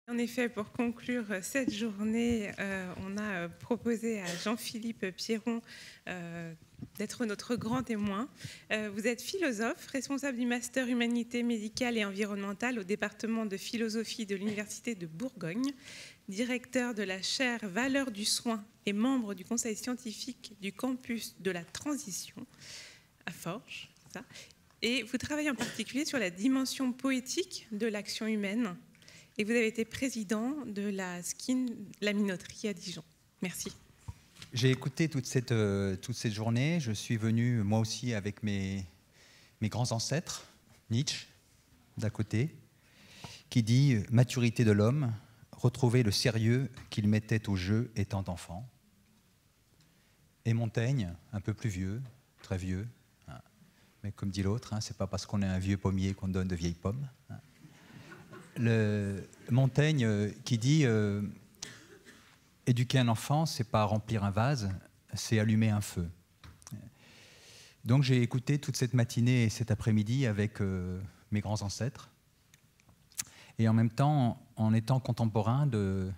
En effet, pour conclure cette journée, on a proposé à Jean-Philippe Pierron d'être notre grand témoin. Vous êtes philosophe, responsable du master humanité médicale et environnementale au département de philosophie de l'Université de Bourgogne, directeur de la chaire Valeurs du soin et membre du conseil scientifique du campus de la transition à Forges. Ça. Et vous travaillez en particulier sur la dimension poétique de l'action humaine. Et vous avez été président de la Skin, la minoterie à Dijon. Merci. J'ai écouté toute cette journée. Je suis venu, moi aussi, avec mes grands ancêtres, Nietzsche, d'à côté, qui dit « Maturité de l'homme, retrouver le sérieux qu'il mettait au jeu étant enfant ». Et Montaigne, un peu plus vieux, très vieux, hein, mais comme dit l'autre, hein, c'est pas parce qu'on est un vieux pommier qu'on donne de vieilles pommes. Hein. Montaigne qui dit éduquer un enfant, c'est pas remplir un vase, c'est allumer un feu. Donc j'ai écouté toute cette matinée et cet après-midi avec mes grands ancêtres, et en même temps, en étant contemporain de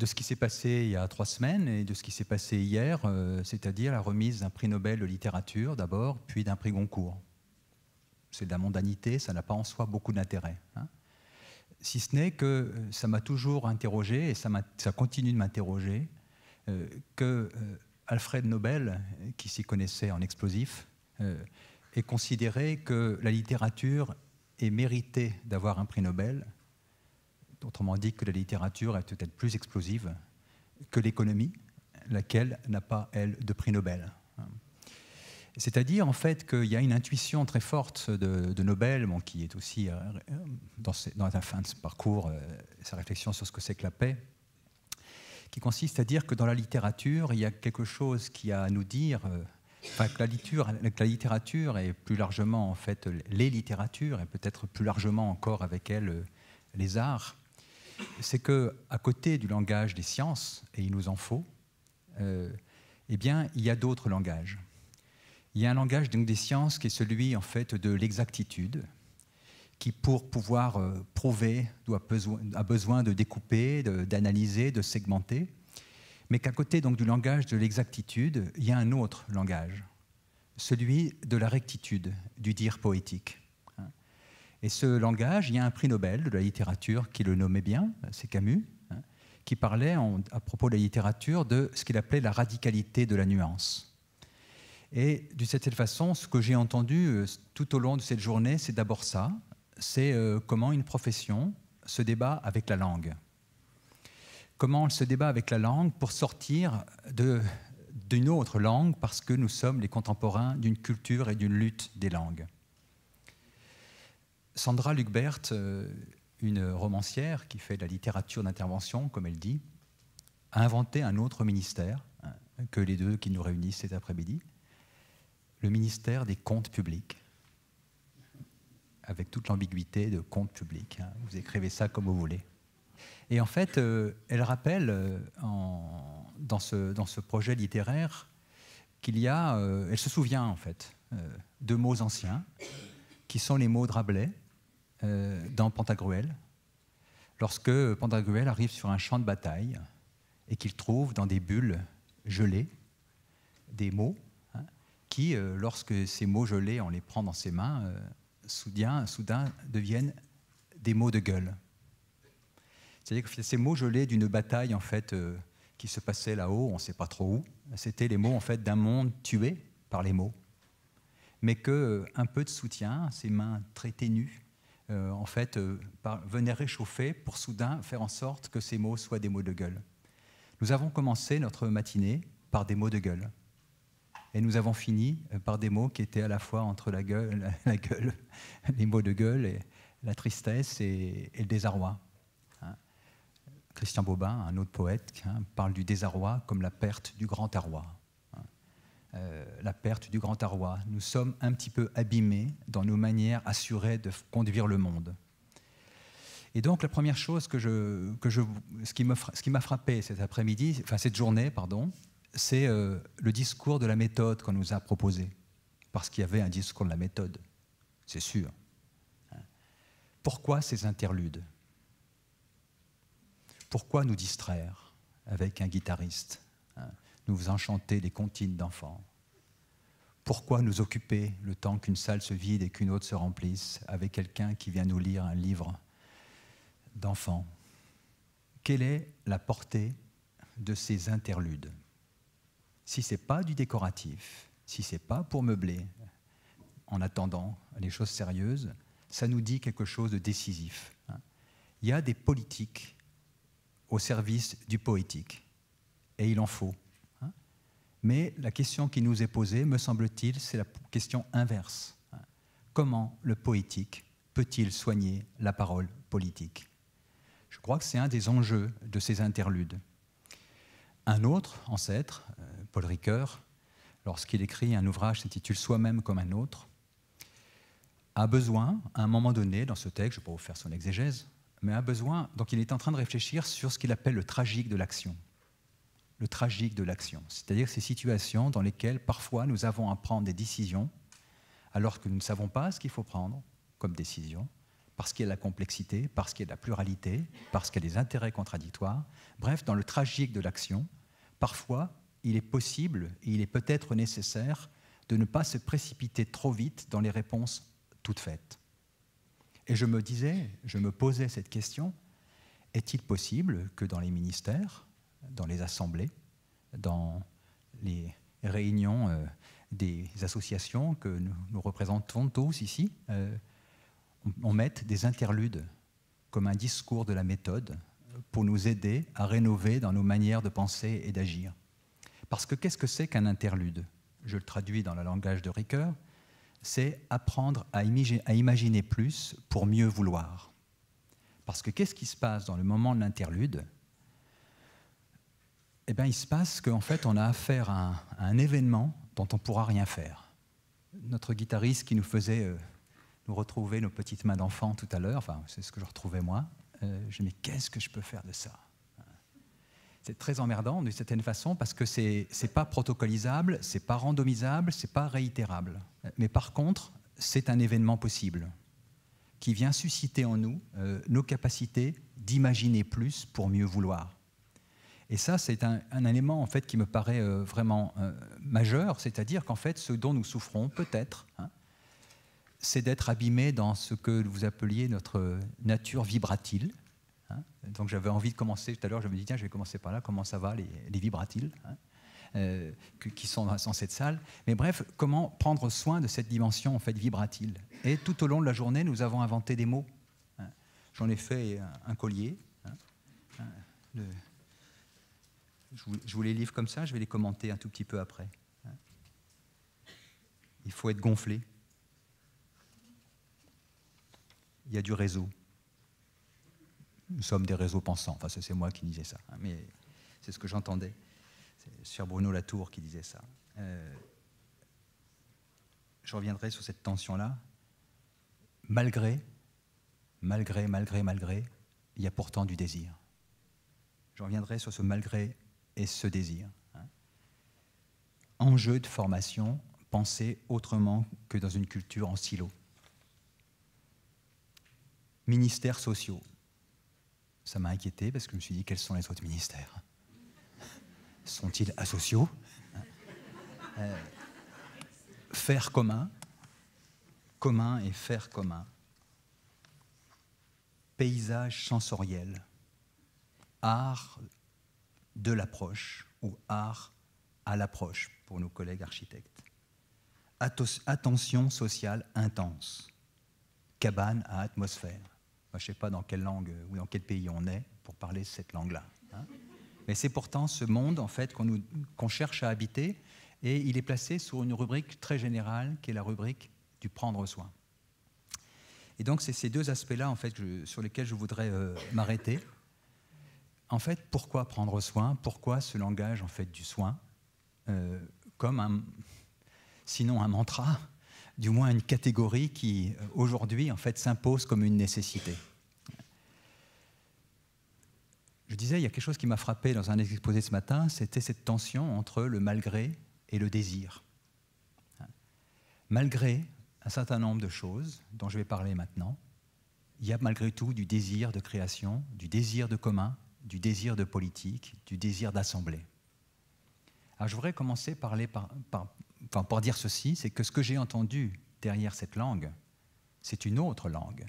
ce qui s'est passé il y a 3 semaines et de ce qui s'est passé hier, c'est-à-dire la remise d'un prix Nobel de littérature d'abord, puis d'un prix Goncourt. C'est de la mondanité, ça n'a pas en soi beaucoup d'intérêt. Hein. Si ce n'est que ça m'a toujours interrogé, et ça continue de m'interroger, que Alfred Nobel, qui s'y connaissait en explosifs, ait considéré que la littérature est méritée d'avoir un prix Nobel, autrement dit que la littérature est peut-être plus explosive que l'économie, laquelle n'a pas, elle, de prix Nobel. C'est-à-dire, en fait, qu'il y a une intuition très forte de Nobel, bon, qui est aussi, dans la fin de ce parcours, sa réflexion sur ce que c'est que la paix, qui consiste à dire que dans la littérature, il y a quelque chose qui a à nous dire, que la littérature, et plus largement, en fait, les littératures, et peut-être plus largement encore avec elles, les arts, c'est qu'à côté du langage des sciences, et il nous en faut, eh bien, il y a d'autres langages. Il y a un langage donc des sciences qui est celui en fait de l'exactitude, qui pour pouvoir prouver a besoin de découper, d'analyser, de segmenter, mais qu'à côté donc du langage de l'exactitude, il y a un autre langage, celui de la rectitude, du dire poétique. Et ce langage, il y a un prix Nobel de la littérature qui le nommait bien, c'est Camus, qui parlait à propos de la littérature de ce qu'il appelait la radicalité de la nuance. Et de cette façon, ce que j'ai entendu tout au long de cette journée, c'est d'abord ça, c'est comment une profession se débat avec la langue. Comment elle se débat avec la langue pour sortir d'une autre langue, parce que nous sommes les contemporains d'une culture et d'une lutte des langues. Sandra Lucbert, une romancière qui fait de la littérature d'intervention, comme elle dit, a inventé un autre ministère que les deux qui nous réunissent cet après-midi, le ministère des comptes publics, avec toute l'ambiguïté de comptes publics. Hein. Vous écrivez ça comme vous voulez. Et en fait, elle rappelle dans ce projet littéraire qu'il y a, elle se souvient en fait, de mots anciens, qui sont les mots de Rabelais dans Pantagruel, lorsque Pantagruel arrive sur un champ de bataille et qu'il trouve dans des bulles gelées des mots, qui, lorsque ces mots gelés, on les prend dans ses mains, soudain deviennent des mots de gueule. C'est-à-dire que ces mots gelés d'une bataille en fait, qui se passait là-haut, on ne sait pas trop où, c'était les mots en fait, d'un monde tué par les mots, mais qu'un peu de soutien, ces mains très ténues, en fait, venaient réchauffer pour soudain faire en sorte que ces mots soient des mots de gueule. Nous avons commencé notre matinée par des mots de gueule. Et nous avons fini par des mots qui étaient à la fois entre la gueule, les mots de gueule, et la tristesse et le désarroi. Hein. Christian Bobin, un autre poète, parle du désarroi comme la perte du grand arroi. La perte du grand arroi. Nous sommes un petit peu abîmés dans nos manières assurées de conduire le monde. Et donc la première chose ce qui m'a frappé cet après-midi, enfin cette journée, pardon, c'est le discours de la méthode qu'on nous a proposé. Parce qu'il y avait un discours de la méthode, c'est sûr. Pourquoi ces interludes? Pourquoi nous distraire avec un guitariste, hein, nous faisant chanter des comptines d'enfants? Pourquoi nous occuper le temps qu'une salle se vide et qu'une autre se remplisse avec quelqu'un qui vient nous lire un livre d'enfants? Quelle est la portée de ces interludes? Si ce n'est pas du décoratif, si ce n'est pas pour meubler, en attendant les choses sérieuses, ça nous dit quelque chose de décisif. Il y a des politiques au service du poétique, et il en faut. Mais la question qui nous est posée, me semble-t-il, c'est la question inverse. Comment le poétique peut-il soigner la parole politique? Je crois que c'est un des enjeux de ces interludes. Un autre ancêtre, Paul Ricoeur, lorsqu'il écrit un ouvrage qui s'intitule « Soi-même comme un autre », a besoin, à un moment donné, dans ce texte, je ne vais pas vous faire son exégèse, mais a besoin, donc il est en train de réfléchir sur ce qu'il appelle le tragique de l'action. Le tragique de l'action, c'est-à-dire ces situations dans lesquelles parfois nous avons à prendre des décisions alors que nous ne savons pas ce qu'il faut prendre comme décision, parce qu'il y a de la complexité, parce qu'il y a de la pluralité, parce qu'il y a des intérêts contradictoires. Bref, dans le tragique de l'action, parfois il est possible et il est peut-être nécessaire de ne pas se précipiter trop vite dans les réponses toutes faites. Et je me posais cette question, est-il possible que dans les ministères, dans les assemblées, dans les réunions des associations que nous représentons tous ici, on mette des interludes comme un discours de la méthode pour nous aider à rénover dans nos manières de penser et d'agir. Parce que qu'est-ce que c'est qu'un interlude? Je le traduis dans le langage de Ricoeur, c'est apprendre à imaginer plus pour mieux vouloir. Parce que qu'est-ce qui se passe dans le moment de l'interlude? Eh bien, il se passe qu'en fait, on a affaire à un événement dont on ne pourra rien faire. Notre guitariste qui nous faisait nous retrouver nos petites mains d'enfant tout à l'heure, enfin, c'est ce que je retrouvais moi, je me dis, mais qu'est-ce que je peux faire de ça? C'est très emmerdant d'une certaine façon parce que c'est pas protocolisable, c'est pas randomisable, c'est pas réitérable. Mais par contre, c'est un événement possible qui vient susciter en nous nos capacités d'imaginer plus pour mieux vouloir. Et ça, c'est un élément en fait, qui me paraît vraiment majeur, c'est-à-dire qu'en fait, ce dont nous souffrons, peut-être, c'est d'être abîmés dans ce que vous appeliez notre nature vibratile. Donc j'avais envie de commencer, tout à l'heure je me dis, tiens, je vais commencer par là, comment ça va les vibratiles qui sont dans cette salle. Mais bref, comment prendre soin de cette dimension en fait, vibratile. Et tout au long de la journée, nous avons inventé des mots. J'en ai fait un collier. Je vous les livre comme ça, je vais les commenter un tout petit peu après. Il faut être gonflé. Il y a du réseau. Nous sommes des réseaux pensants. Enfin, c'est moi qui disais ça, mais c'est ce que j'entendais. C'est Sir Bruno Latour qui disait ça. Je reviendrai sur cette tension-là. Malgré, il y a pourtant du désir. Je reviendrai sur ce malgré et ce désir. Enjeu de formation, penser autrement que dans une culture en silo. Ministères sociaux. Ça m'a inquiété parce que je me suis dit, quels sont les autres ministères? Sont-ils asociaux? Faire commun et faire commun. Paysage sensoriel. Art de l'approche ou art à l'approche pour nos collègues architectes. Attention sociale intense. Cabane à atmosphère. Moi, je ne sais pas dans quelle langue ou dans quel pays on est pour parler cette langue-là. Mais c'est pourtant ce monde en fait, qu'on cherche à habiter et il est placé sur une rubrique très générale qui est la rubrique du prendre soin. Et donc, c'est ces deux aspects-là en fait, sur lesquels je voudrais m'arrêter. En fait, pourquoi prendre soin? Pourquoi ce langage en fait, du soin comme sinon un mantra, du moins une catégorie qui, aujourd'hui, en fait, s'impose comme une nécessité. Je disais, il y a quelque chose qui m'a frappé dans un exposé ce matin, c'était cette tension entre le malgré et le désir. Malgré un certain nombre de choses dont je vais parler maintenant, il y a malgré tout du désir de création, du désir de commun, du désir de politique, du désir d'assembler. Alors je voudrais commencer par dire ceci, c'est que ce que j'ai entendu derrière cette langue, c'est une autre langue,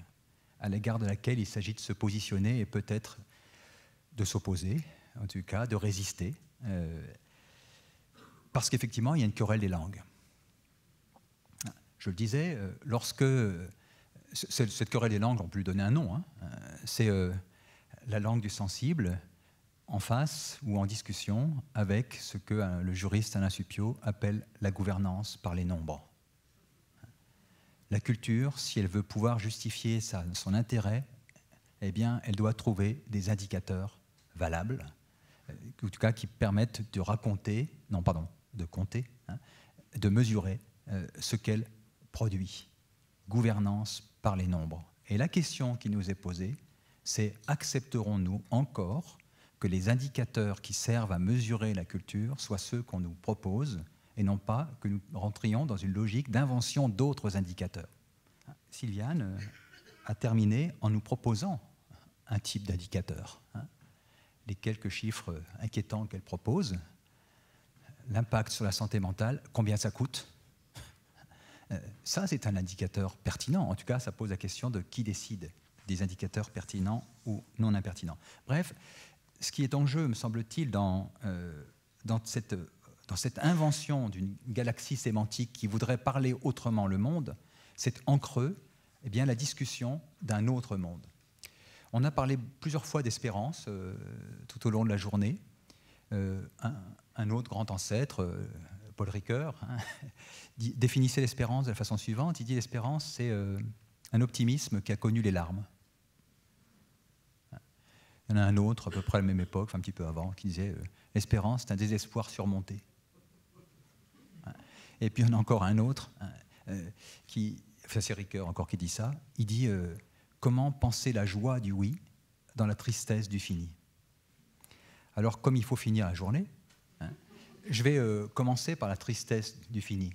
à l'égard de laquelle il s'agit de se positionner et peut-être de s'opposer, en tout cas de résister, parce qu'effectivement il y a une querelle des langues. Je le disais, lorsque cette querelle des langues, on peut lui donner un nom, hein, c'est la langue du sensible en face ou en discussion avec ce que le juriste Alain Supiot appelle la gouvernance par les nombres. La culture, si elle veut pouvoir justifier son intérêt, eh bien, elle doit trouver des indicateurs valables, en tout cas qui permettent de raconter, non pardon, de compter, hein, de mesurer ce qu'elle produit. Gouvernance par les nombres. Et la question qui nous est posée, c'est accepterons-nous encore que les indicateurs qui servent à mesurer la culture soient ceux qu'on nous propose et non pas que nous rentrions dans une logique d'invention d'autres indicateurs. Sylviane a terminé en nous proposant un type d'indicateur. Les quelques chiffres inquiétants qu'elle propose, l'impact sur la santé mentale, combien ça coûte. Ça, c'est un indicateur pertinent. En tout cas, ça pose la question de qui décide des indicateurs pertinents ou non impertinents. Bref, ce qui est en jeu, me semble-t-il, dans cette invention d'une galaxie sémantique qui voudrait parler autrement le monde, c'est en creux la discussion d'un autre monde. On a parlé plusieurs fois d'espérance tout au long de la journée. Un autre grand ancêtre, Paul Ricoeur, définissait l'espérance de la façon suivante. Il dit l'espérance, c'est un optimisme qui a connu les larmes. Il y en a un autre, à peu près à la même époque, enfin un petit peu avant, qui disait l'espérance, c'est un désespoir surmonté. Et puis il y en a encore un autre, c'est Ricoeur encore qui dit ça, il dit comment penser la joie du oui dans la tristesse du fini. Alors comme il faut finir la journée, je vais commencer par la tristesse du fini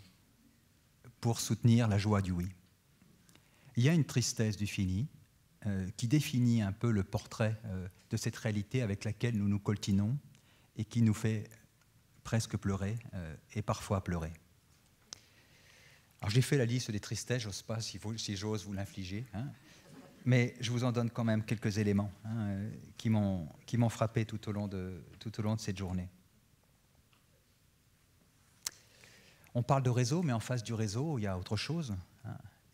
pour soutenir la joie du oui. Il y a une tristesse du fini qui définit un peu le portrait de cette réalité avec laquelle nous nous coltinons et qui nous fait presque pleurer et parfois pleurer. Alors j'ai fait la liste des tristesses, je ne sais pas si j'ose vous l'infliger, mais je vous en donne quand même quelques éléments qui m'ont frappé tout au long de cette journée. On parle de réseau, mais en face du réseau, il y a autre chose.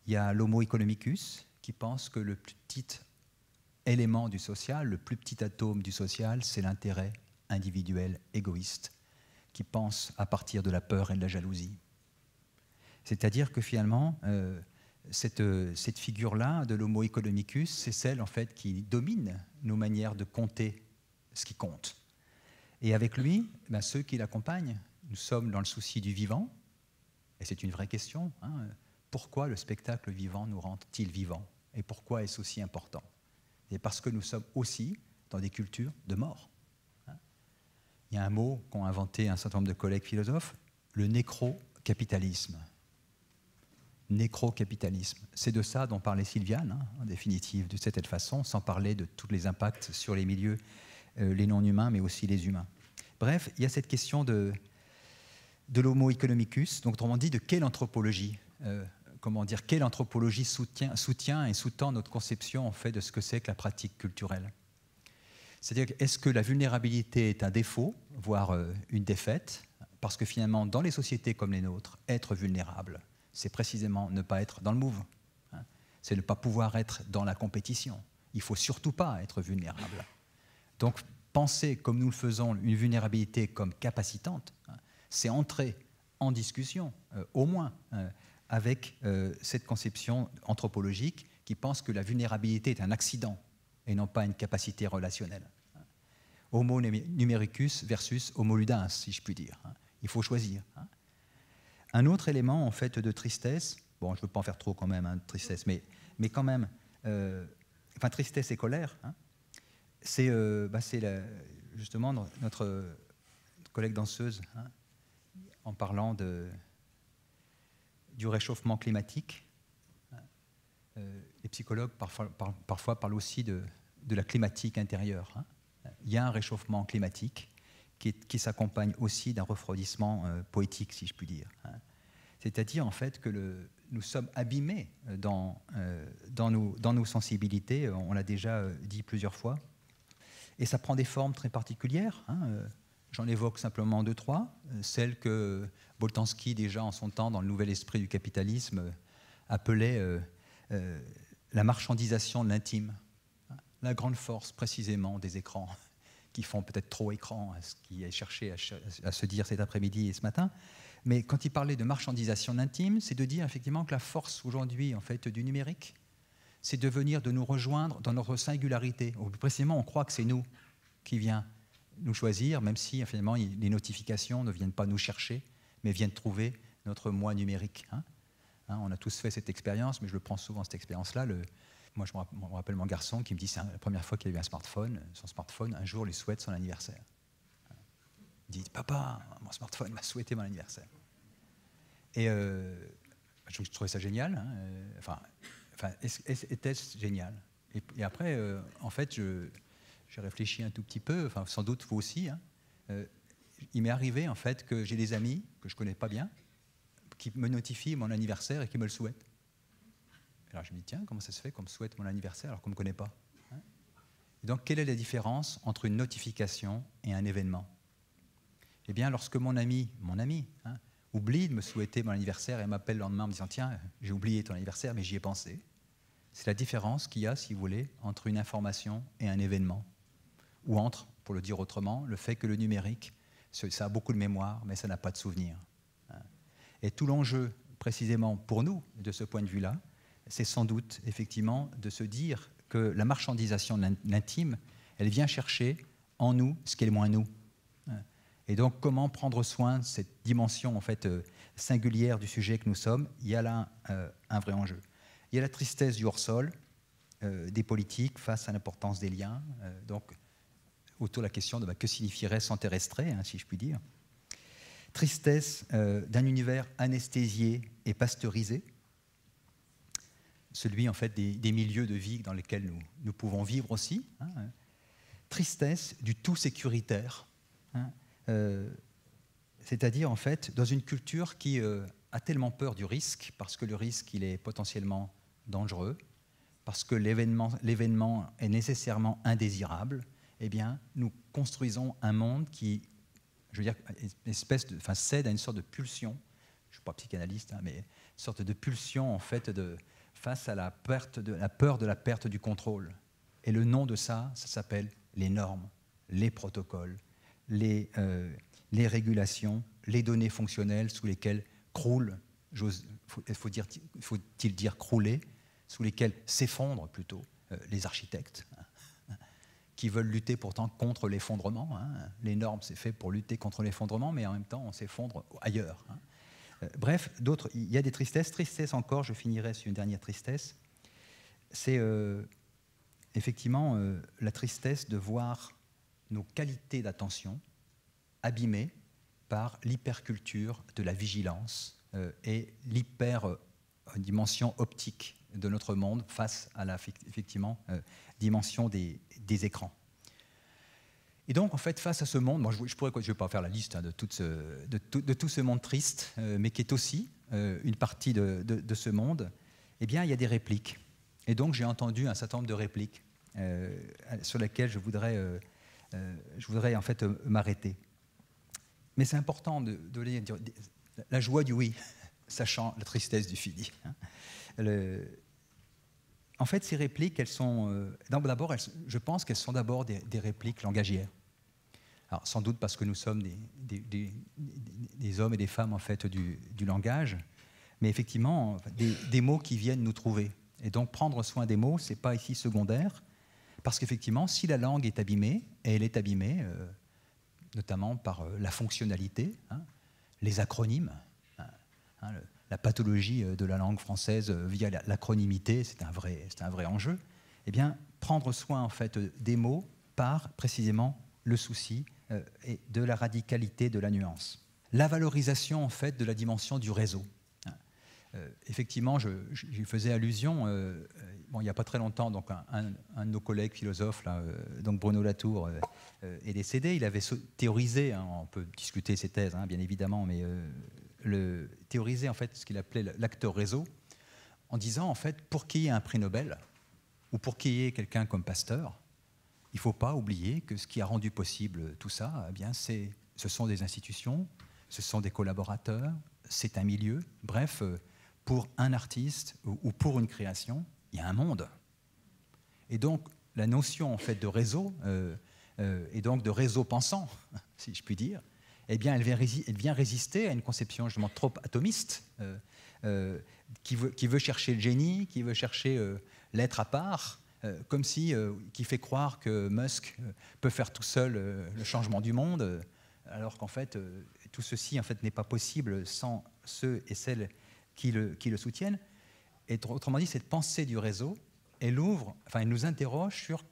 Il y a l'homo economicus, qui pense que le plus petit élément du social, le plus petit atome du social, c'est l'intérêt individuel égoïste, qui pense à partir de la peur et de la jalousie. C'est-à-dire que finalement, cette figure-là de l'homo economicus, c'est celle en fait qui domine nos manières de compter ce qui compte. Et avec lui, ceux qui l'accompagnent, nous sommes dans le souci du vivant, et c'est une vraie question, pourquoi le spectacle vivant nous rend-il vivants? Et pourquoi est-ce aussi important? Et parce que nous sommes aussi dans des cultures de mort. Il y a un mot qu'ont inventé un certain nombre de collègues philosophes, le nécro-capitalisme. Nécro-capitalisme. C'est de ça dont parlait Sylviane, en définitive, de cette façon, sans parler de tous les impacts sur les milieux, les non-humains, mais aussi les humains. Bref, il y a cette question de l'homo economicus, donc autrement dit, de quelle anthropologie quelle anthropologie soutient et sous-tend notre conception en fait, de ce que c'est que la pratique culturelle. C'est-à-dire, est-ce que la vulnérabilité est un défaut, voire une défaite? Parce que finalement, dans les sociétés comme les nôtres, être vulnérable, c'est précisément ne pas être dans le move. C'est ne pas pouvoir être dans la compétition. Il ne faut surtout pas être vulnérable. Donc, penser, comme nous le faisons, une vulnérabilité comme capacitante, c'est entrer en discussion, au moins, avec cette conception anthropologique qui pense que la vulnérabilité est un accident et non pas une capacité relationnelle. Homo numericus versus homo ludens, si je puis dire. Il faut choisir. Un autre élément en fait de tristesse, bon, je ne veux pas en faire trop quand même, de tristesse, mais quand même, tristesse et colère, c'est justement notre collègue danseuse, en parlant du réchauffement climatique. Les psychologues parfois parlent aussi de la climatique intérieure. Il y a un réchauffement climatique qui s'accompagne aussi d'un refroidissement poétique, si je puis dire. C'est-à-dire en fait que nous sommes abîmés dans nos sensibilités, on l'a déjà dit plusieurs fois, et ça prend des formes très particulières. J'en évoque simplement 2-3. Celle que Boltanski, déjà en son temps, dans le nouvel esprit du capitalisme, appelait la marchandisation de l'intime. La grande force, précisément, des écrans, qui font peut-être trop écran, ce qui est cherché à se dire cet après-midi et ce matin. Mais quand il parlait de marchandisation de l'intime, c'est de dire effectivement que la force aujourd'hui en fait, du numérique, c'est de venir de nous rejoindre dans notre singularité. Ou plus précisément, on croit que c'est nous qui vient nous choisir, même si finalement les notifications ne viennent pas nous chercher, mais viennent trouver notre moi numérique. On a tous fait cette expérience, mais je le prends souvent, cette expérience-là. Moi, je me rappelle mon garçon qui me dit c'est la première fois qu'il a eu un smartphone. Son smartphone, un jour, lui souhaite son anniversaire. Il dit « Papa, mon smartphone m'a souhaité mon anniversaire. » Et je trouvais ça génial. Était-ce génial? Et après, en fait, j'ai réfléchi un tout petit peu, sans doute vous aussi. Il m'est arrivé, en fait, que j'ai des amis que je ne connais pas bien qui me notifient mon anniversaire et qui me le souhaitent. Alors je me dis, tiens, comment ça se fait qu'on me souhaite mon anniversaire alors qu'on ne me connaît pas? Et donc, quelle est la différence entre une notification et un événement? Eh bien, lorsque mon ami oublie de me souhaiter mon anniversaire et m'appelle le lendemain en me disant, tiens, j'ai oublié ton anniversaire, mais j'y ai pensé, c'est la différence qu'il y a, si vous voulez, entre une information et un événement. Ou entre, pour le dire autrement, le fait que le numérique, ça a beaucoup de mémoire, mais ça n'a pas de souvenir. Et tout l'enjeu, précisément pour nous, de ce point de vue-là, c'est sans doute, effectivement, de se dire que la marchandisation de l'intime, elle vient chercher en nous ce qui est le moins nous. Et donc, comment prendre soin de cette dimension en fait, singulière du sujet que nous sommes? Il y a là un vrai enjeu. Il y a la tristesse du hors-sol, des politiques face à l'importance des liens. Donc, autour de la question de que signifierait s'enterrestrer, si je puis dire. Tristesse d'un univers anesthésié et pasteurisé, celui en fait des milieux de vie dans lesquels nous pouvons vivre aussi. Tristesse du tout sécuritaire, c'est-à-dire en fait dans une culture qui a tellement peur du risque, parce que le risque il est potentiellement dangereux, parce que l'événement est nécessairement indésirable. Eh bien, nous construisons un monde qui, je veux dire, cède à une sorte de pulsion. Je ne suis pas psychanalyste, mais une sorte de pulsion en fait face à la peur de la perte du contrôle. Et le nom de ça s'appelle les normes, les protocoles, les régulations, les données fonctionnelles sous lesquelles croulent, faut-il dire crouler, sous lesquelles s'effondrent plutôt les architectes, qui veulent lutter pourtant contre l'effondrement. Les normes, c'est fait pour lutter contre l'effondrement, mais en même temps, on s'effondre ailleurs. Bref, il y a des tristesses. Tristesse encore, je finirai sur une dernière tristesse. C'est effectivement la tristesse de voir nos qualités d'attention abîmées par l'hyperculture de la vigilance et l'hyper-dimension optique de notre monde face à la dimension des écrans. Et donc, en fait, face à ce monde, je ne vais pas faire la liste de tout ce monde triste, mais qui est aussi une partie de ce monde, eh bien, il y a des répliques. Et donc, j'ai entendu un certain nombre de répliques sur lesquelles je voudrais en fait m'arrêter. Mais c'est important de dire la joie du oui, sachant la tristesse du fini. En fait, ces répliques, elles sont d'abord, je pense qu'elles sont d'abord des répliques langagières. Alors, sans doute parce que nous sommes des hommes et des femmes en fait du langage, mais effectivement des mots qui viennent nous trouver. Et donc prendre soin des mots, c'est pas ici secondaire, parce qu'effectivement, si la langue est abîmée, et elle est abîmée, notamment par la fonctionnalité, les acronymes. La pathologie de la langue française via l'acronymité, c'est un vrai enjeu. Eh bien, prendre soin en fait des mots par précisément le souci et de la radicalité de la nuance. La valorisation en fait de la dimension du réseau. Effectivement, j'y faisais allusion. bon, il n'y a pas très longtemps, donc un de nos collègues philosophes, là, donc Bruno Latour, est décédé. Il avait théorisé, hein, on peut discuter ses thèses, hein, bien évidemment, mais théorisé en fait ce qu'il appelait l'acteur réseau, en disant en fait, pour qu'il y ait un prix Nobel ou pour qu'il y ait quelqu'un comme Pasteur, il ne faut pas oublier que ce qui a rendu possible tout ça, eh bien, ce sont des institutions, ce sont des collaborateurs, c'est un milieu. Bref, pour un artiste ou pour une création, il y a un monde. Et donc, la notion en fait, de réseau, et donc de réseau pensant, si je puis dire, eh bien, elle vient résister à une conception justement trop atomiste, qui veut chercher le génie, qui veut chercher l'être à part, comme si, qui fait croire que Musk peut faire tout seul le changement du monde, alors qu'en fait, tout ceci en fait, n'est pas possible sans ceux et celles qui le soutiennent. Et autrement dit, cette pensée du réseau, elle nous interroge sur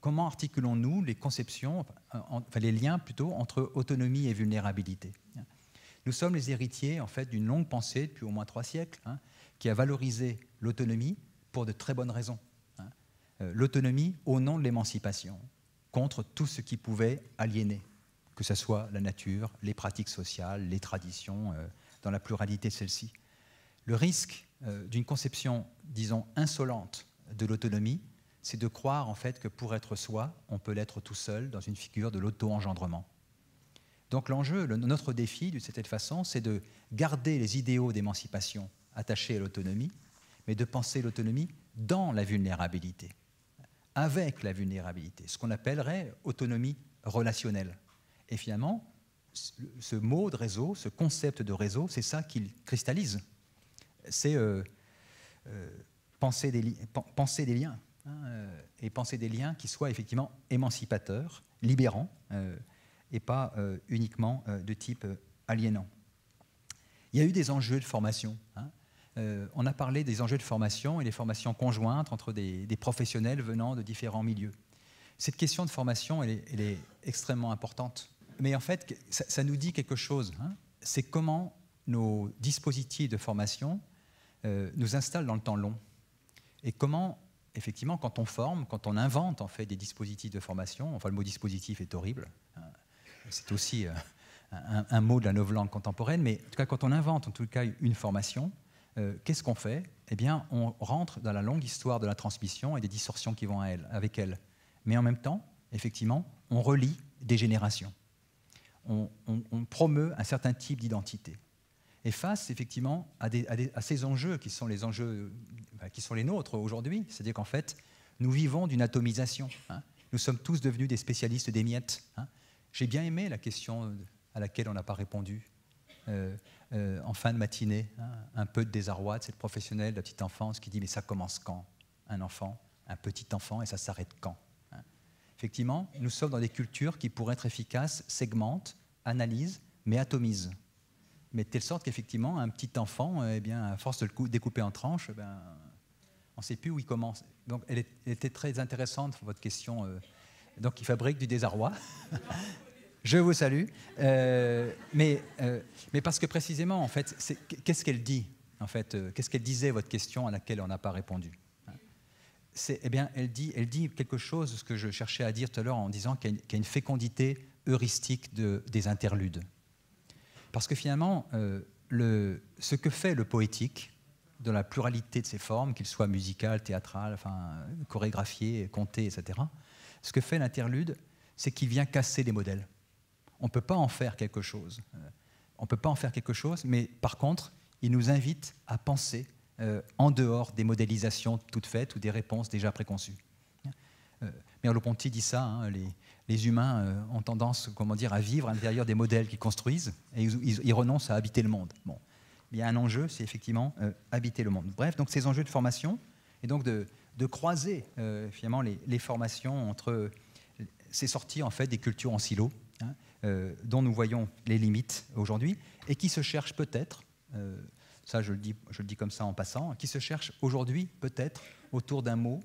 comment articulons-nous les conceptions, enfin les liens plutôt, entre autonomie et vulnérabilité. Nous sommes les héritiers en fait, d'une longue pensée depuis au moins 3 siècles, hein, qui a valorisé l'autonomie pour de très bonnes raisons. L'autonomie au nom de l'émancipation, contre tout ce qui pouvait aliéner, que ce soit la nature, les pratiques sociales, les traditions, dans la pluralité de celles-ci. Le risque d'une conception, disons, insolente de l'autonomie, c'est de croire en fait que pour être soi, on peut l'être tout seul dans une figure de l'auto-engendrement. Donc l'enjeu, notre défi de cette façon, c'est de garder les idéaux d'émancipation attachés à l'autonomie, mais de penser l'autonomie dans la vulnérabilité, avec la vulnérabilité, ce qu'on appellerait autonomie relationnelle. Et finalement, ce mot de réseau, ce concept de réseau, c'est ça qu'il cristallise. C'est penser des liens, hein, et penser des liens qui soient effectivement émancipateurs, libérants, et pas uniquement de type aliénant. Il y a eu des enjeux de formation. Hein. On a parlé des enjeux de formation et des formations conjointes entre des professionnels venant de différents milieux. Cette question de formation, elle est extrêmement importante. Mais en fait, ça nous dit quelque chose. Hein. C'est comment nos dispositifs de formation nous installent dans le temps long. Et comment, effectivement, quand on forme, quand on invente en fait, des dispositifs de formation, enfin le mot dispositif est horrible, hein, c'est aussi un mot de la novlangue contemporaine, mais en tout cas, quand on invente en tout cas une formation, qu'est-ce qu'on fait? Eh bien, on rentre dans la longue histoire de la transmission et des distorsions qui vont avec elle. Mais en même temps, effectivement, on relie des générations. On promeut un certain type d'identité. Et face, effectivement, à ces enjeux qui sont les enjeux qui sont les nôtres aujourd'hui, c'est-à-dire qu'en fait, nous vivons d'une atomisation. Hein. Nous sommes tous devenus des spécialistes des miettes. Hein. J'ai bien aimé la question à laquelle on n'a pas répondu en fin de matinée, hein, un peu de désarroi de cette professionnelle de la petite enfance qui dit « mais ça commence quand, un enfant, un petit enfant, et ça s'arrête quand ?» hein. Effectivement, nous sommes dans des cultures qui, pour être efficaces, segmentent, analysent, mais atomisent. Mais de telle sorte qu'effectivement, un petit enfant, eh bien, à force de le découper en tranches, ben, on ne sait plus où il commence. Donc, elle était très intéressante, votre question. Donc, il fabrique du désarroi. Je vous salue. Mais parce que précisément, en fait, qu'est-ce qu'elle dit en fait, qu'est-ce qu'elle disait, votre question à laquelle on n'a pas répondu? Eh bien, elle dit quelque chose, ce que je cherchais à dire tout à l'heure en disant qu'il y a une fécondité heuristique des interludes. Parce que finalement, ce que fait le poétique, dans la pluralité de ses formes, qu'il soit musical, théâtral, enfin, chorégraphié, conté, etc., ce que fait l'interlude, c'est qu'il vient casser les modèles. On ne peut pas en faire quelque chose. On ne peut pas en faire quelque chose, mais par contre, il nous invite à penser en dehors des modélisations toutes faites ou des réponses déjà préconçues. Merleau-Ponty dit ça, hein, les humains ont tendance, comment dire, à vivre à l'intérieur des modèles qu'ils construisent et ils renoncent à habiter le monde. Bon. Il y a un enjeu, c'est effectivement habiter le monde. Bref, donc ces enjeux de formation, et donc de croiser finalement les formations entre ces sorties en fait, des cultures en silo, hein, dont nous voyons les limites aujourd'hui, et qui se cherchent peut-être, ça je le dis comme ça en passant, qui se cherchent aujourd'hui peut-être autour d'un mot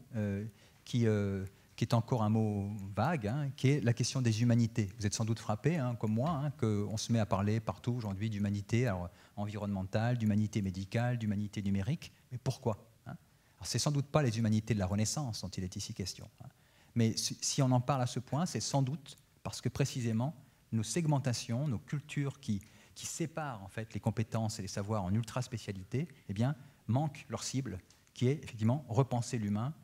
qui est encore un mot vague, hein, qui est la question des humanités. Vous êtes sans doute frappés, hein, comme moi, hein, qu'on se met à parler partout aujourd'hui d'humanité environnementale, d'humanité médicale, d'humanité numérique. Mais pourquoi, hein? C'est sans doute pas les humanités de la Renaissance dont il est ici question. Mais si on en parle à ce point, c'est sans doute parce que précisément nos segmentations, nos cultures qui séparent en fait les compétences et les savoirs en ultra-spécialité, eh bien, manquent leur cible, qui est effectivement repenser l'humain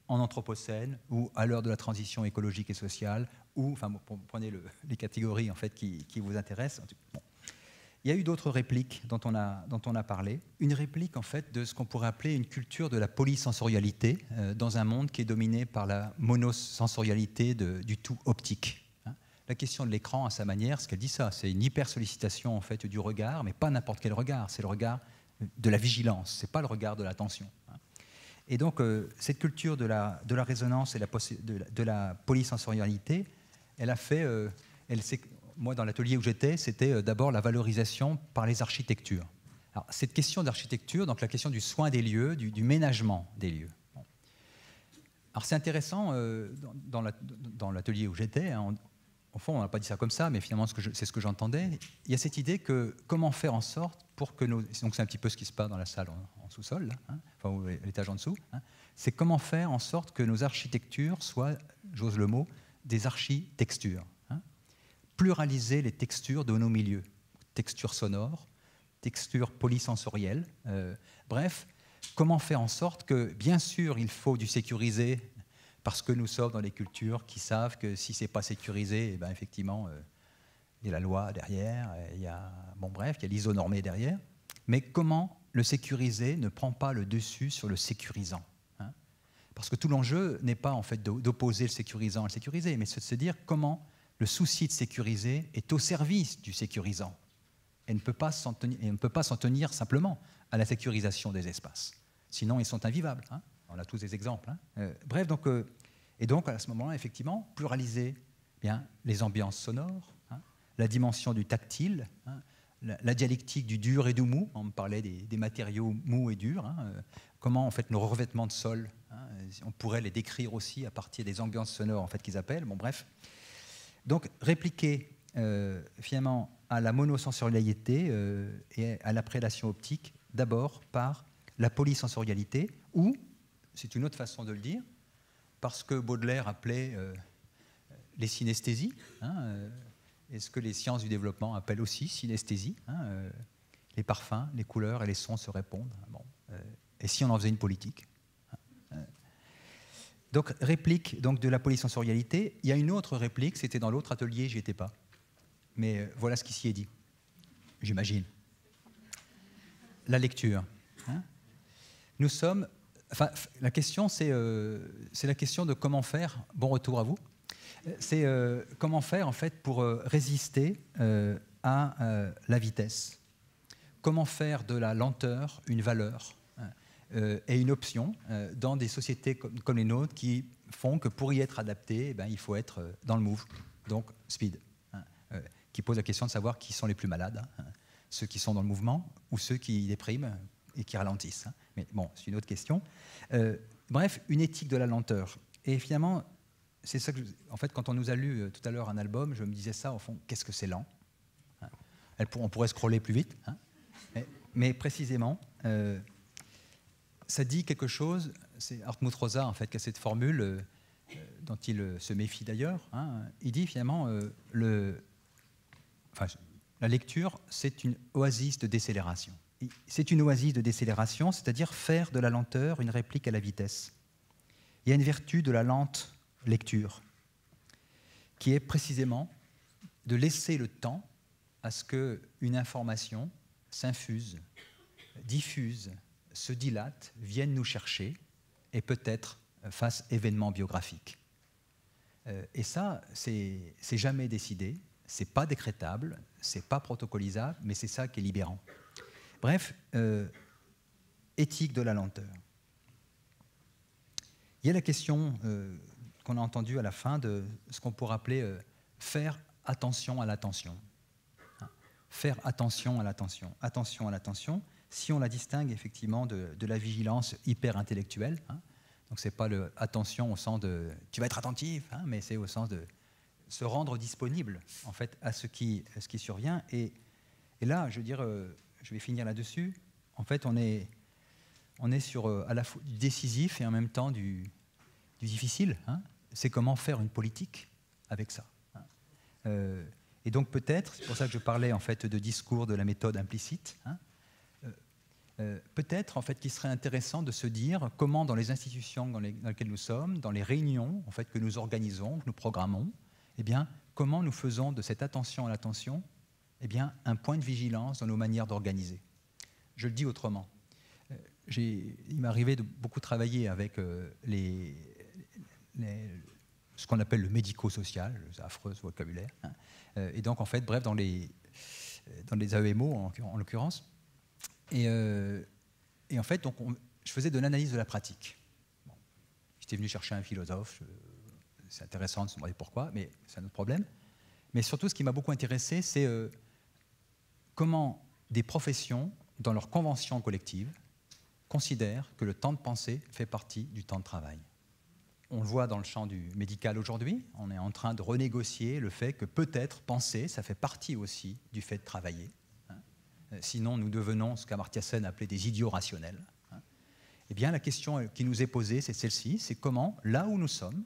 en anthropocène ou à l'heure de la transition écologique et sociale, ou, enfin, prenez les catégories en fait, qui vous intéressent. Bon. Il y a eu d'autres répliques dont on a parlé. Une réplique en fait de ce qu'on pourrait appeler une culture de la polysensorialité dans un monde qui est dominé par la monosensorialité du tout optique. La question de l'écran, à sa manière, ce qu'elle dit ça, c'est une hypersollicitation en fait du regard, mais pas n'importe quel regard, c'est le regard de la vigilance, c'est pas le regard de l'attention. Et donc cette culture de la résonance et de la polysensorialité, elle a fait, moi, dans l'atelier où j'étais, c'était d'abord la valorisation par les architectures. Alors, cette question d'architecture, donc la question du soin des lieux, du ménagement des lieux. Bon. Alors, c'est intéressant, dans l'atelier où j'étais, hein, au fond, on n'a pas dit ça comme ça, mais finalement, c'est ce que j'entendais. Il y a cette idée que comment faire en sorte pour que nos... Donc, c'est un petit peu ce qui se passe dans la salle en sous-sol, là, hein, enfin, l'étage en dessous. Hein, c'est comment faire en sorte que nos architectures soient, j'ose le mot, des architectures. Pluraliser les textures de nos milieux, textures sonores, textures polysensorielles. Bref, comment faire en sorte que, bien sûr, il faut du sécurisé, parce que nous sommes dans des cultures qui savent que si ce n'est pas sécurisé, eh bien, effectivement, il y a la loi derrière, il y a l'isonormé derrière. Mais comment le sécurisé ne prend pas le dessus sur le sécurisant, hein? Parce que tout l'enjeu n'est pas en fait d'opposer le sécurisant et le sécurisé, mais c'est de se dire comment le souci de sécuriser est au service du sécurisant et on ne peut pas s'en tenir simplement à la sécurisation des espaces. Sinon, ils sont invivables. Hein. On a tous des exemples. Hein. Bref, et donc, à ce moment-là, effectivement, pluraliser bien, les ambiances sonores, hein, la dimension du tactile, hein, la dialectique du dur et du mou. On me parlait des matériaux mous et durs. Hein, comment, en fait, nos revêtements de sol, hein, on pourrait les décrire aussi à partir des ambiances sonores en fait, qu'ils appellent. Bon, bref. Donc, répliquer finalement à la monosensorialité et à la prédation optique, d'abord par la polysensorialité, ou, c'est une autre façon de le dire, parce que Baudelaire appelait les synesthésies, hein, et ce que les sciences du développement appellent aussi synesthésie, hein, les parfums, les couleurs et les sons se répondent. Bon, et si on en faisait une politique? Donc, réplique donc, de la polysensorialité. Il y a une autre réplique, c'était dans l'autre atelier, j'y étais pas. Mais voilà ce qui s'y est dit, j'imagine. La lecture. Hein. Nous sommes... Enfin, la question, c'est la question de comment faire... Bon retour à vous. C'est comment faire, en fait, pour résister à la vitesse. Comment faire de la lenteur une valeur et une option dans des sociétés comme les nôtres qui font que pour y être adapté, eh ben, il faut être dans le move, donc speed, hein, qui pose la question de savoir qui sont les plus malades, hein, ceux qui sont dans le mouvement ou ceux qui dépriment et qui ralentissent. Hein. Mais bon, c'est une autre question. Bref, une éthique de la lenteur. Et finalement, c'est ça que, en fait, quand on nous a lu tout à l'heure un album, je me disais ça, au fond, qu'est-ce que c'est lent, hein. On pourrait scroller plus vite, hein. Mais précisément... ça dit quelque chose, c'est Hartmut Rosa en fait, qui a cette formule dont il se méfie d'ailleurs. Hein, il dit finalement la lecture, c'est une oasis de décélération. C'est une oasis de décélération, c'est-à-dire faire de la lenteur une réplique à la vitesse. Il y a une vertu de la lente lecture, qui est précisément de laisser le temps à ce qu'une information s'infuse, diffuse, se dilatent, viennent nous chercher et peut-être fassent événement biographique. Et ça, c'est jamais décidé, c'est pas décrétable, c'est pas protocolisable, mais c'est ça qui est libérant. Bref, éthique de la lenteur. Il y a la question qu'on a entendue à la fin de ce qu'on pourrait appeler faire attention à l'attention. Faire attention à l'attention. Attention à l'attention. Si on la distingue effectivement de la vigilance hyper-intellectuelle, hein, donc ce n'est pas le attention au sens de « tu vas être attentif hein », mais c'est au sens de se rendre disponible en fait, à ce qui survient. Et là, je veux dire, je vais finir là-dessus, en fait, on est on est sur à la fois du décisif et en même temps du difficile. Hein. C'est comment faire une politique avec ça. Hein. Et donc peut-être, c'est pour ça que je parlais en fait de discours de la méthode implicite, hein, peut-être en fait qu'il serait intéressant de se dire comment dans les institutions dans lesquelles nous sommes, dans les réunions en fait que nous organisons, que nous programmons, eh bien comment nous faisons de cette attention à l'attention eh bien un point de vigilance dans nos manières d'organiser. Je le dis autrement. Il m'est arrivé de beaucoup travailler avec ce qu'on appelle le médico-social, c'est affreux ce vocabulaire. Hein. Et donc, en fait, bref, dans les AEMO, en l'occurrence. Et en fait, donc, je faisais de l'analyse de la pratique. Bon. J'étais venu chercher un philosophe, c'est intéressant de se demander pourquoi, mais c'est un autre problème. Mais surtout, ce qui m'a beaucoup intéressé, c'est comment des professions, dans leurs conventions collectives, considèrent que le temps de pensée fait partie du temps de travail. On le voit dans le champ du médical aujourd'hui, on est en train de renégocier le fait que peut-être penser, ça fait partie aussi du fait de travailler. Hein. Sinon, nous devenons ce qu'Amartya Sen appelait des idiots rationnels. Hein. Eh bien, la question qui nous est posée, c'est celle-ci, c'est comment, là où nous sommes,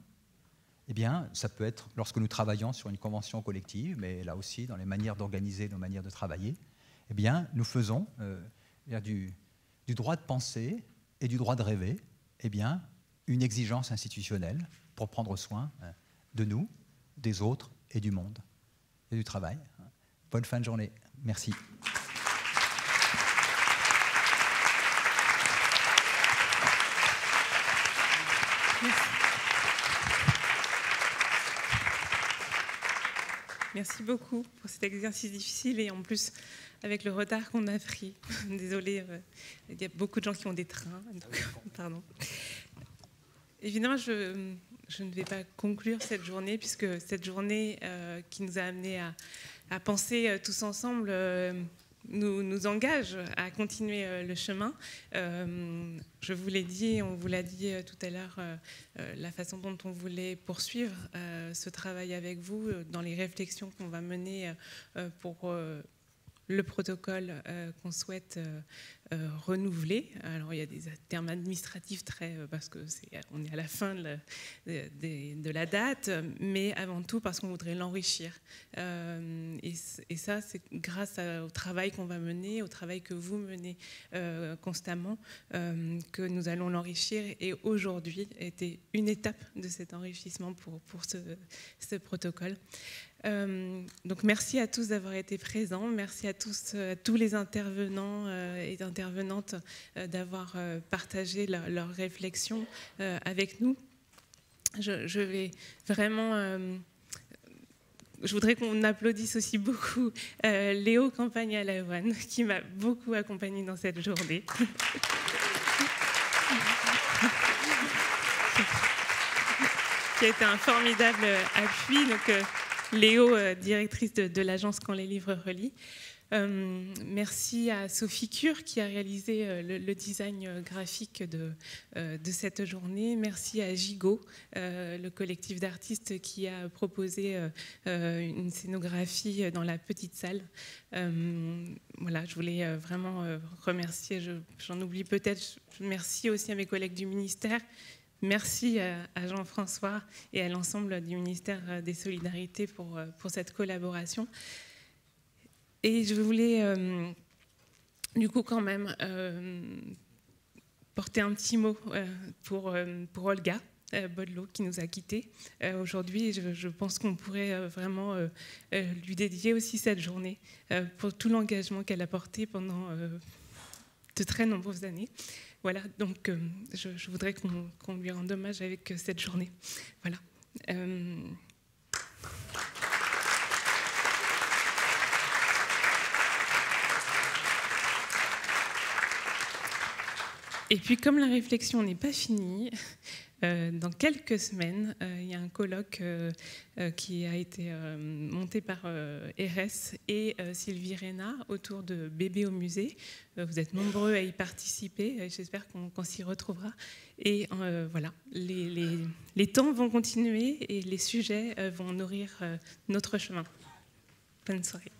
eh bien, ça peut être lorsque nous travaillons sur une convention collective, mais là aussi, dans les manières d'organiser, nos manières de travailler, eh bien, nous faisons du droit de penser et du droit de rêver, eh bien, une exigence institutionnelle pour prendre soin de nous, des autres et du monde et du travail. Bonne fin de journée. Merci. Merci beaucoup pour cet exercice difficile et en plus avec le retard qu'on a pris. Désolée, il y a beaucoup de gens qui ont des trains. Donc, pardon. Évidemment, je ne vais pas conclure cette journée puisque cette journée qui nous a amenés à penser tous ensemble nous engage à continuer le chemin. Je vous l'ai dit, on vous l'a dit tout à l'heure, la façon dont on voulait poursuivre ce travail avec vous dans les réflexions qu'on va mener pour le protocole qu'on souhaite renouveler. Alors il y a des termes administratifs parce que on est à la fin de la date, mais avant tout parce qu'on voudrait l'enrichir. Et ça, c'est grâce au travail qu'on va mener, au travail que vous menez constamment, que nous allons l'enrichir. Et aujourd'hui était une étape de cet enrichissement pour ce protocole. Donc merci à tous d'avoir été présents, merci à tous les intervenants et intervenantes d'avoir partagé leurs réflexions avec nous. Je vais vraiment... je voudrais qu'on applaudisse aussi beaucoup Léo Campagne-Lavoine qui m'a beaucoup accompagnée dans cette journée. Qui a été un formidable appui. Donc, Léo, directrice de l'agence Quand les livres relient. Merci à Sophie Cure qui a réalisé le design graphique de cette journée. Merci à Gigot, le collectif d'artistes qui a proposé une scénographie dans la petite salle. Voilà, je voulais vraiment remercier, j'en oublie peut-être, merci aussi à mes collègues du ministère. Merci à Jean-François et à l'ensemble du ministère des Solidarités pour cette collaboration. Et je voulais du coup quand même porter un petit mot pour Olga Bodlo qui nous a quittés aujourd'hui. Je pense qu'on pourrait vraiment lui dédier aussi cette journée pour tout l'engagement qu'elle a porté pendant de très nombreuses années. Voilà, donc je voudrais qu'on lui rende hommage avec cette journée. Voilà. Et puis, comme la réflexion n'est pas finie, dans quelques semaines, il y a un colloque qui a été monté par RS et Sylvie Reyna autour de Bébé au musée. Vous êtes nombreux à y participer. J'espère qu'on s'y retrouvera. Et voilà, les temps vont continuer et les sujets vont nourrir notre chemin. Bonne soirée.